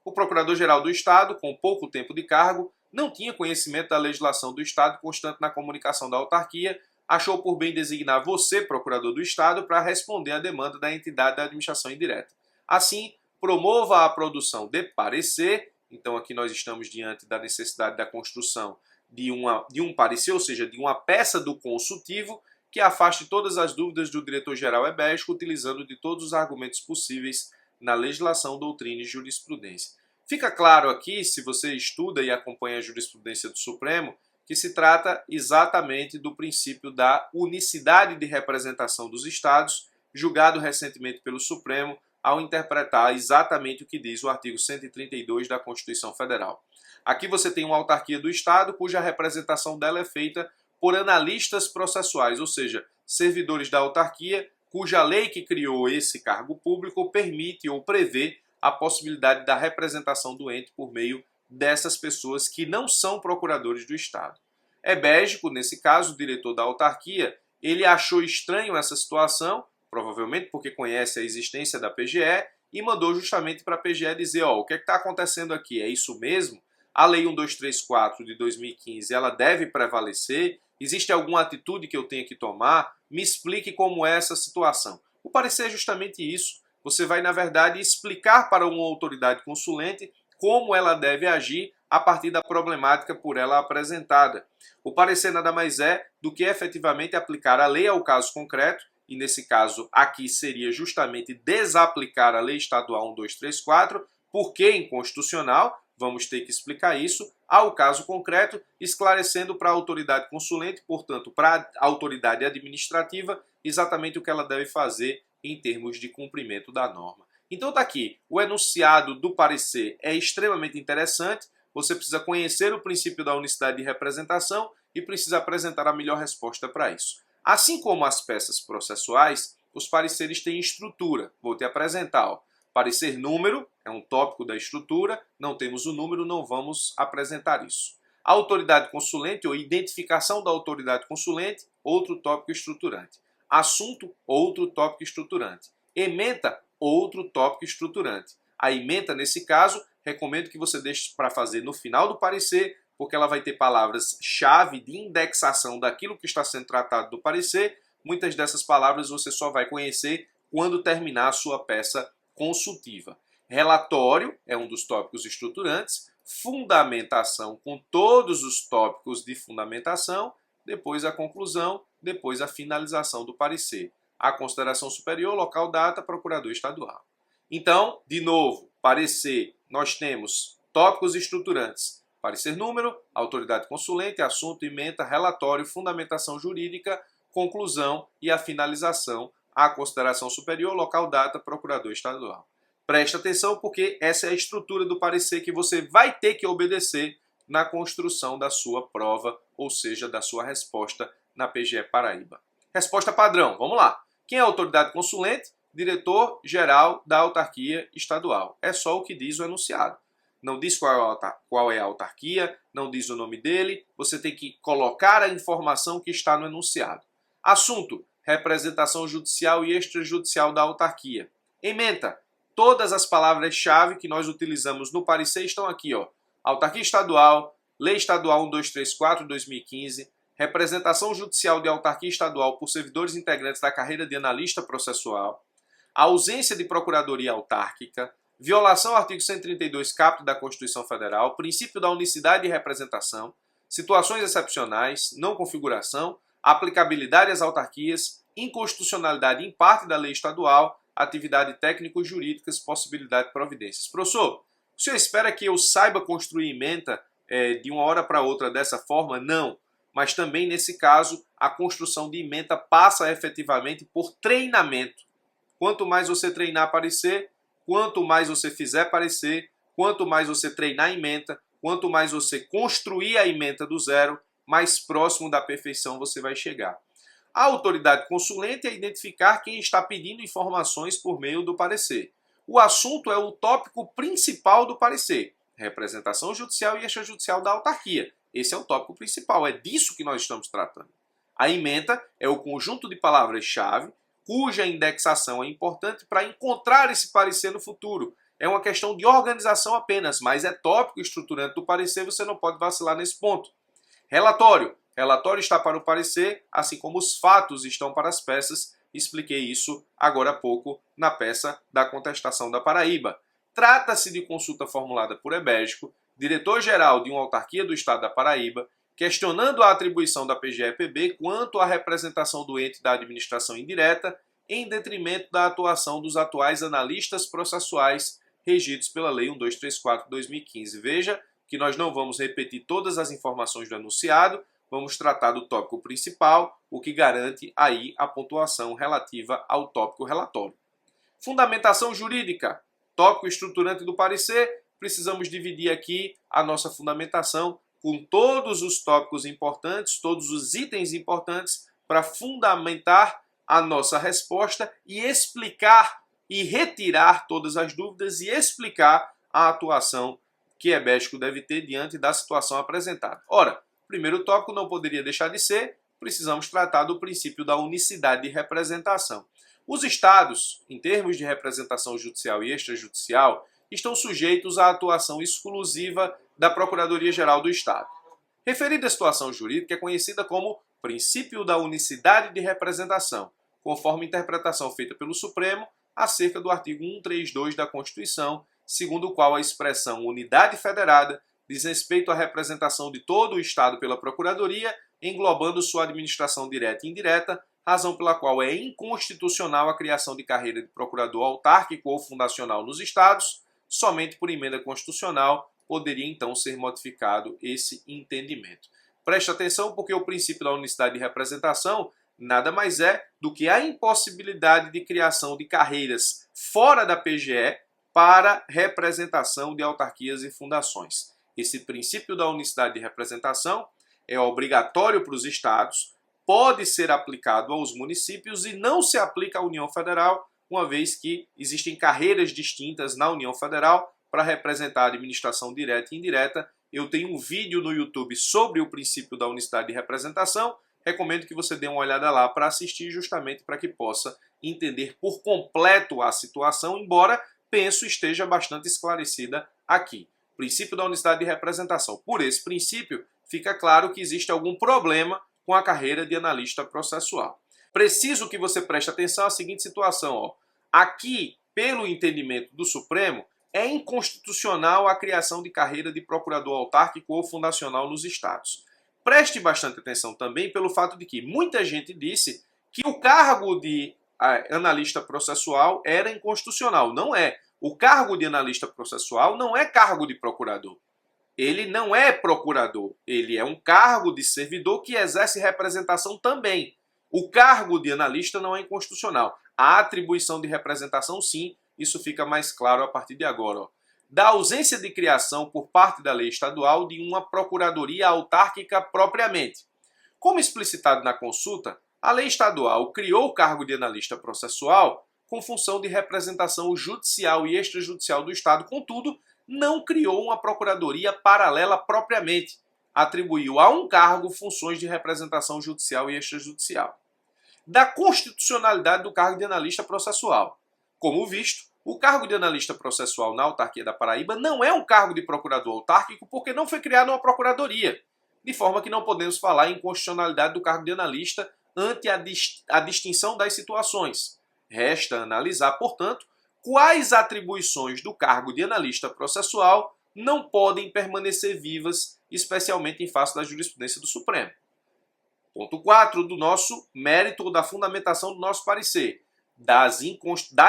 A: O Procurador-Geral do Estado, com pouco tempo de cargo, não tinha conhecimento da legislação do Estado constante na comunicação da autarquia, achou por bem designar você, Procurador do Estado, para responder à demanda da entidade da administração indireta. Assim, promova a produção de parecer. Então aqui nós estamos diante da necessidade da construção de um parecer, ou seja, de uma peça do consultivo, que afaste todas as dúvidas do diretor-geral ebégico, utilizando de todos os argumentos possíveis na legislação, doutrina e jurisprudência. Fica claro aqui, se você estuda e acompanha a jurisprudência do Supremo, que se trata exatamente do princípio da unicidade de representação dos Estados, julgado recentemente pelo Supremo, ao interpretar exatamente o que diz o artigo 132 da Constituição Federal. Aqui você tem uma autarquia do Estado, cuja representação dela é feita por analistas processuais, ou seja, servidores da autarquia, cuja lei que criou esse cargo público permite ou prevê a possibilidade da representação do ente por meio dessas pessoas que não são procuradores do Estado. Ebégico, nesse caso, o diretor da autarquia, ele achou estranho essa situação, provavelmente porque conhece a existência da PGE, e mandou justamente para a PGE dizer, o que está acontecendo aqui? É isso mesmo? A Lei 1234 de 2015, ela deve prevalecer? Existe alguma atitude que eu tenha que tomar? Me explique como é essa situação. O parecer é justamente isso. Você vai, na verdade, explicar para uma autoridade consulente como ela deve agir a partir da problemática por ela apresentada. O parecer nada mais é do que efetivamente aplicar a lei ao caso concreto, e nesse caso aqui seria justamente desaplicar a Lei Estadual 1234, porque inconstitucional, vamos ter que explicar isso, ao caso concreto, esclarecendo para a autoridade consulente, portanto, para a autoridade administrativa, exatamente o que ela deve fazer em termos de cumprimento da norma. Então está aqui, o enunciado do parecer é extremamente interessante, você precisa conhecer o princípio da unicidade de representação e precisa apresentar a melhor resposta para isso. Assim como as peças processuais, os pareceres têm estrutura. Vou te apresentar. Parecer número é um tópico da estrutura, não temos o número, não vamos apresentar isso. Autoridade consulente ou identificação da autoridade consulente, outro tópico estruturante. Assunto, outro tópico estruturante. Ementa, outro tópico estruturante. A ementa, nesse caso, recomendo que você deixe para fazer no final do parecer, porque ela vai ter palavras-chave de indexação daquilo que está sendo tratado do parecer. Muitas dessas palavras você só vai conhecer quando terminar a sua peça consultiva. Relatório é um dos tópicos estruturantes, fundamentação com todos os tópicos de fundamentação, depois a conclusão, depois a finalização do parecer. A consideração superior, local, data, procurador estadual. Então, de novo, parecer, nós temos tópicos estruturantes. Parecer número, autoridade consulente, assunto, ementa, relatório, fundamentação jurídica, conclusão e a finalização, a consideração superior, local, data, procurador estadual. Preste atenção porque essa é a estrutura do parecer que você vai ter que obedecer na construção da sua prova, ou seja, da sua resposta na PGE Paraíba. Resposta padrão, vamos lá. Quem é a autoridade consulente? Diretor-geral da autarquia estadual. É só o que diz o enunciado. Não diz qual é a autarquia, não diz o nome dele, você tem que colocar a informação que está no enunciado. Assunto, representação judicial e extrajudicial da autarquia. Ementa, todas as palavras-chave que nós utilizamos no parecer estão aqui, Autarquia estadual, Lei Estadual 1234/2015, representação judicial de autarquia estadual por servidores integrantes da carreira de analista processual, ausência de procuradoria autárquica, violação ao artigo 132 caput da Constituição Federal, princípio da unicidade de representação, situações excepcionais, não configuração, aplicabilidade às autarquias, inconstitucionalidade em parte da lei estadual, atividade técnico-jurídicas, possibilidade de providências. Professor, o senhor espera que eu saiba construir ementa de uma hora para outra dessa forma? Não. Mas também, nesse caso, a construção de ementa passa efetivamente por treinamento. Quanto mais você treinar parecer, quanto mais você fizer parecer, quanto mais você treinar a ementa, quanto mais você construir a ementa do zero, mais próximo da perfeição você vai chegar. A autoridade consulente é identificar quem está pedindo informações por meio do parecer. O assunto é o tópico principal do parecer, representação judicial e extrajudicial da autarquia. Esse é o tópico principal, é disso que nós estamos tratando. A ementa é o conjunto de palavras-chave cuja indexação é importante para encontrar esse parecer no futuro. É uma questão de organização apenas, mas é tópico estruturante do parecer, você não pode vacilar nesse ponto. Relatório. Relatório está para o parecer, assim como os fatos estão para as peças. Expliquei isso agora há pouco na peça da contestação da Paraíba. Trata-se de consulta formulada por ebégico, diretor-geral de uma autarquia do estado da Paraíba, questionando a atribuição da PGE-PB quanto à representação do ente da administração indireta, em detrimento da atuação dos atuais analistas processuais regidos pela Lei 1234 de 2015. Veja que nós não vamos repetir todas as informações do enunciado, vamos tratar do tópico principal, o que garante aí a pontuação relativa ao tópico relatório. Fundamentação jurídica, tópico estruturante do parecer, precisamos dividir aqui a nossa fundamentação com todos os tópicos importantes, todos os itens importantes para fundamentar a nossa resposta e explicar e retirar todas as dúvidas e explicar a atuação que EBESCO deve ter diante da situação apresentada. Ora, primeiro tópico não poderia deixar de ser, precisamos tratar do princípio da unicidade de representação. Os estados, em termos de representação judicial e extrajudicial, estão sujeitos à atuação exclusiva da Procuradoria-Geral do Estado. Referida situação jurídica é conhecida como princípio da unicidade de representação, conforme interpretação feita pelo Supremo acerca do artigo 132 da Constituição, segundo o qual a expressão unidade federada diz respeito à representação de todo o Estado pela Procuradoria, englobando sua administração direta e indireta, razão pela qual é inconstitucional a criação de carreira de procurador autárquico ou fundacional nos Estados. Somente por emenda constitucional poderia então ser modificado esse entendimento. Preste atenção porque o princípio da unicidade de representação nada mais é do que a impossibilidade de criação de carreiras fora da PGE para representação de autarquias e fundações. Esse princípio da unicidade de representação é obrigatório para os estados, pode ser aplicado aos municípios e não se aplica à União Federal, uma vez que existem carreiras distintas na União Federal para representar a administração direta e indireta. Eu tenho um vídeo no YouTube sobre o princípio da unicidade de representação. Recomendo que você dê uma olhada lá para assistir, justamente para que possa entender por completo a situação, embora penso esteja bastante esclarecida aqui. Princípio da unicidade de representação. Por esse princípio, fica claro que existe algum problema com a carreira de analista processual. Preciso que você preste atenção à seguinte situação. Ó. Aqui, pelo entendimento do Supremo, é inconstitucional a criação de carreira de procurador autárquico ou fundacional nos estados. Preste bastante atenção também pelo fato de que muita gente disse que o cargo de analista processual era inconstitucional. Não é. O cargo de analista processual não é cargo de procurador. Ele não é procurador. Ele é um cargo de servidor que exerce representação também. O cargo de analista não é inconstitucional. A atribuição de representação, sim, isso fica mais claro a partir de agora. Ó. Da ausência de criação por parte da lei estadual de uma procuradoria autárquica propriamente. Como explicitado na consulta, a lei estadual criou o cargo de analista processual com função de representação judicial e extrajudicial do Estado, contudo, não criou uma procuradoria paralela propriamente. Atribuiu a um cargo funções de representação judicial e extrajudicial. Da constitucionalidade do cargo de analista processual. Como visto, o cargo de analista processual na autarquia da Paraíba não é um cargo de procurador autárquico porque não foi criada uma procuradoria, de forma que não podemos falar em constitucionalidade do cargo de analista ante a distinção das situações. Resta analisar, portanto, quais atribuições do cargo de analista processual não podem permanecer vivas, especialmente em face da jurisprudência do Supremo. Ponto 4 do nosso mérito ou da fundamentação do nosso parecer. Da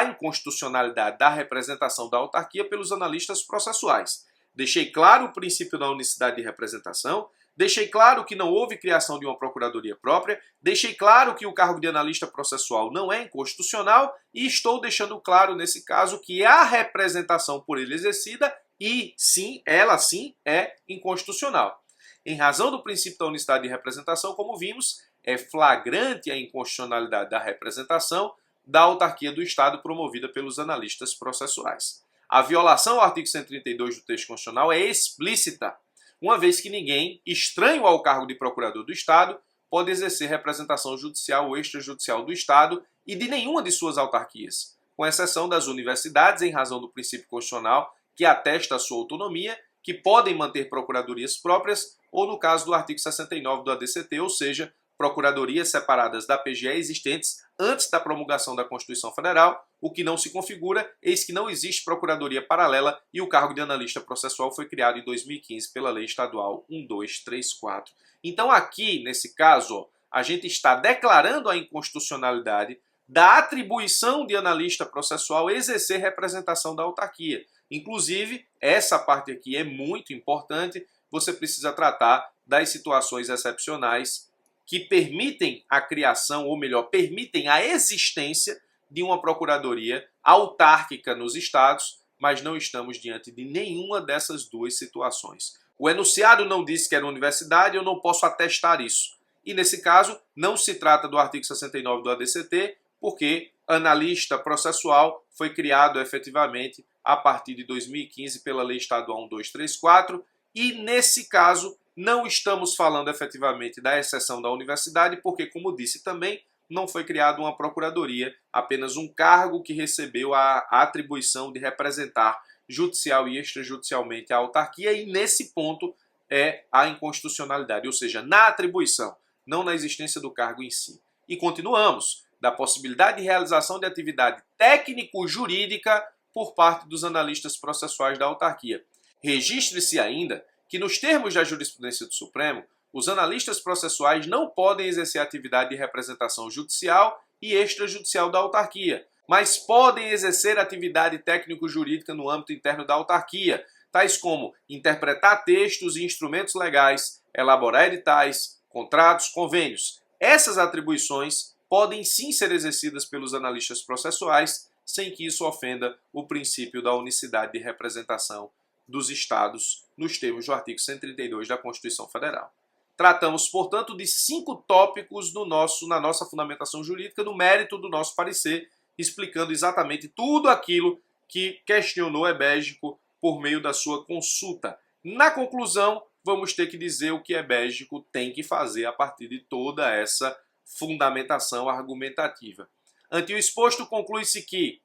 A: inconstitucionalidade da representação da autarquia pelos analistas processuais. Deixei claro o princípio da unicidade de representação, deixei claro que não houve criação de uma procuradoria própria, deixei claro que o cargo de analista processual não é inconstitucional e estou deixando claro nesse caso que a representação por ele exercida e sim, ela sim é inconstitucional. Em razão do princípio da unicidade de representação, como vimos, é flagrante a inconstitucionalidade da representação da autarquia do Estado promovida pelos analistas processuais. A violação ao artigo 132 do texto constitucional é explícita, uma vez que ninguém, estranho ao cargo de procurador do Estado, pode exercer representação judicial ou extrajudicial do Estado e de nenhuma de suas autarquias, com exceção das universidades, em razão do princípio constitucional que atesta a sua autonomia, que podem manter procuradorias próprias, ou no caso do artigo 69 do ADCT, ou seja, procuradorias separadas da PGE existentes antes da promulgação da Constituição Federal, o que não se configura, eis que não existe procuradoria paralela e o cargo de analista processual foi criado em 2015 pela Lei Estadual 1234. Então aqui, nesse caso, a gente está declarando a inconstitucionalidade da atribuição de analista processual exercer representação da autarquia. Inclusive, essa parte aqui é muito importante, você precisa tratar das situações excepcionais que permitem a criação, ou melhor, permitem a existência de uma procuradoria autárquica nos estados, mas não estamos diante de nenhuma dessas duas situações. O enunciado não disse que era universidade, eu não posso atestar isso. E nesse caso, não se trata do artigo 69 do ADCT, porque analista processual foi criado efetivamente a partir de 2015 pela Lei Estadual 1234, e nesse caso não estamos falando efetivamente da exceção da universidade, porque, como disse também, não foi criada uma procuradoria, apenas um cargo que recebeu a atribuição de representar judicial e extrajudicialmente a autarquia, e nesse ponto é a inconstitucionalidade, ou seja, na atribuição, não na existência do cargo em si. E continuamos, da possibilidade de realização de atividade técnico-jurídica por parte dos analistas processuais da autarquia. Registre-se ainda que, nos termos da jurisprudência do Supremo, os analistas processuais não podem exercer atividade de representação judicial e extrajudicial da autarquia, mas podem exercer atividade técnico-jurídica no âmbito interno da autarquia, tais como interpretar textos e instrumentos legais, elaborar editais, contratos, convênios. Essas atribuições podem sim ser exercidas pelos analistas processuais, sem que isso ofenda o princípio da unicidade de representação dos Estados nos termos do artigo 132 da Constituição Federal. Tratamos, portanto, de 5 tópicos na nossa fundamentação jurídica, no mérito do nosso parecer, explicando exatamente tudo aquilo que questionou Ebégico por meio da sua consulta. Na conclusão, vamos ter que dizer o que Ebégico tem que fazer a partir de toda essa fundamentação argumentativa. Ante o exposto, conclui-se que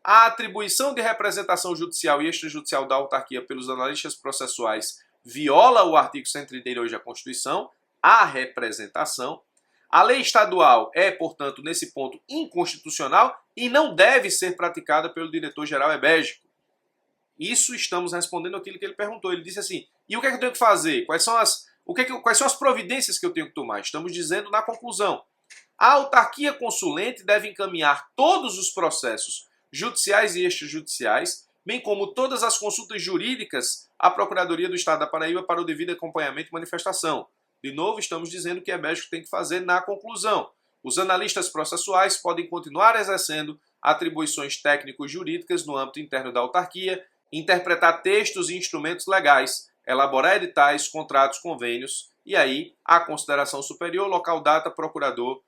A: a atribuição de representação judicial e extrajudicial da autarquia pelos analistas processuais viola o artigo 132 da Constituição, a representação. A lei estadual é, portanto, nesse ponto, inconstitucional e não deve ser praticada pelo diretor-geral Ebégico. Isso estamos respondendo aquilo que ele perguntou. Ele disse assim, e o que é que eu tenho que fazer? Quais são as providências que eu tenho que tomar? Estamos dizendo na conclusão. A autarquia consulente deve encaminhar todos os processos judiciais e extrajudiciais, bem como todas as consultas jurídicas à Procuradoria do Estado da Paraíba para o devido acompanhamento e manifestação. De novo, estamos dizendo que Ebégico tem que fazer na conclusão. Os analistas processuais podem continuar exercendo atribuições técnico-jurídicas no âmbito interno da autarquia, interpretar textos e instrumentos legais, elaborar editais, contratos, convênios, e aí a consideração superior, local, data, procurador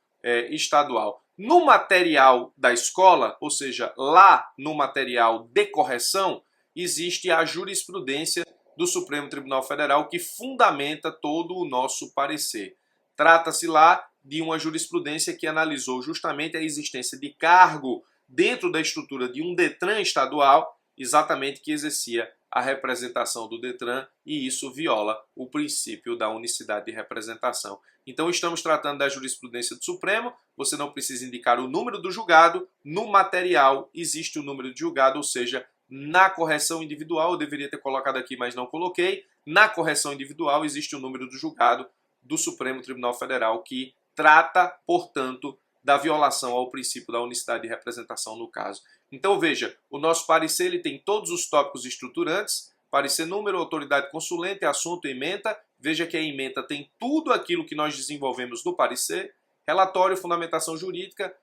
A: estadual. No material da escola, ou seja, lá no material de correção, existe a jurisprudência do Supremo Tribunal Federal que fundamenta todo o nosso parecer. Trata-se lá de uma jurisprudência que analisou justamente a existência de cargo dentro da estrutura de um DETRAN estadual, exatamente que exercia a representação do DETRAN, e isso viola o princípio da unicidade de representação. Então estamos tratando da jurisprudência do Supremo, você não precisa indicar o número do julgado, no material existe o número de julgado, ou seja, na correção individual, eu deveria ter colocado aqui, mas não coloquei, na correção individual existe o número do julgado do Supremo Tribunal Federal que trata, portanto, da violação ao princípio da unicidade de representação no caso. Então veja, o nosso parecer ele tem todos os tópicos estruturantes, parecer, número, autoridade consulente, assunto, ementa. Veja que a ementa tem tudo aquilo que nós desenvolvemos no parecer, relatório, fundamentação jurídica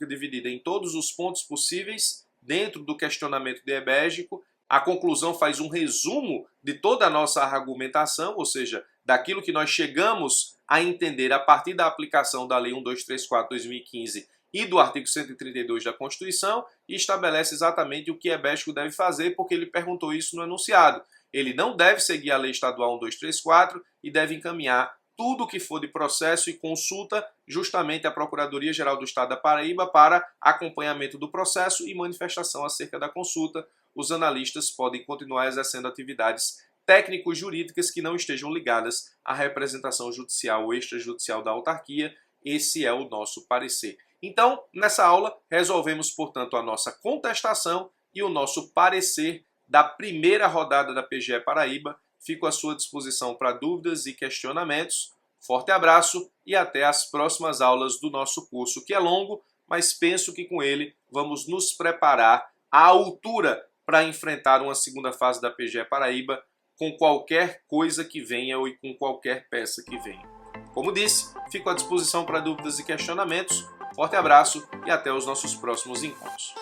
A: dividida em todos os pontos possíveis dentro do questionamento de Ebégico. A conclusão faz um resumo de toda a nossa argumentação, ou seja, daquilo que nós chegamos a entender a partir da aplicação da Lei 1234/2015 e do artigo 132 da Constituição, e estabelece exatamente o que Ebégico deve fazer, porque ele perguntou isso no enunciado. Ele não deve seguir a Lei Estadual 1234 e deve encaminhar tudo o que for de processo e consulta justamente à Procuradoria-Geral do Estado da Paraíba para acompanhamento do processo e manifestação acerca da consulta. Os analistas podem continuar exercendo atividades técnico-jurídicas que não estejam ligadas à representação judicial ou extrajudicial da autarquia. Esse é o nosso parecer. Então, nessa aula, resolvemos, portanto, a nossa contestação e o nosso parecer da primeira rodada da PGE Paraíba. Fico à sua disposição para dúvidas e questionamentos. Forte abraço e até as próximas aulas do nosso curso, que é longo, mas penso que com ele vamos nos preparar à altura para enfrentar uma segunda fase da PGE Paraíba com qualquer coisa que venha ou com qualquer peça que venha. Como disse, fico à disposição para dúvidas e questionamentos. Forte abraço e até os nossos próximos encontros.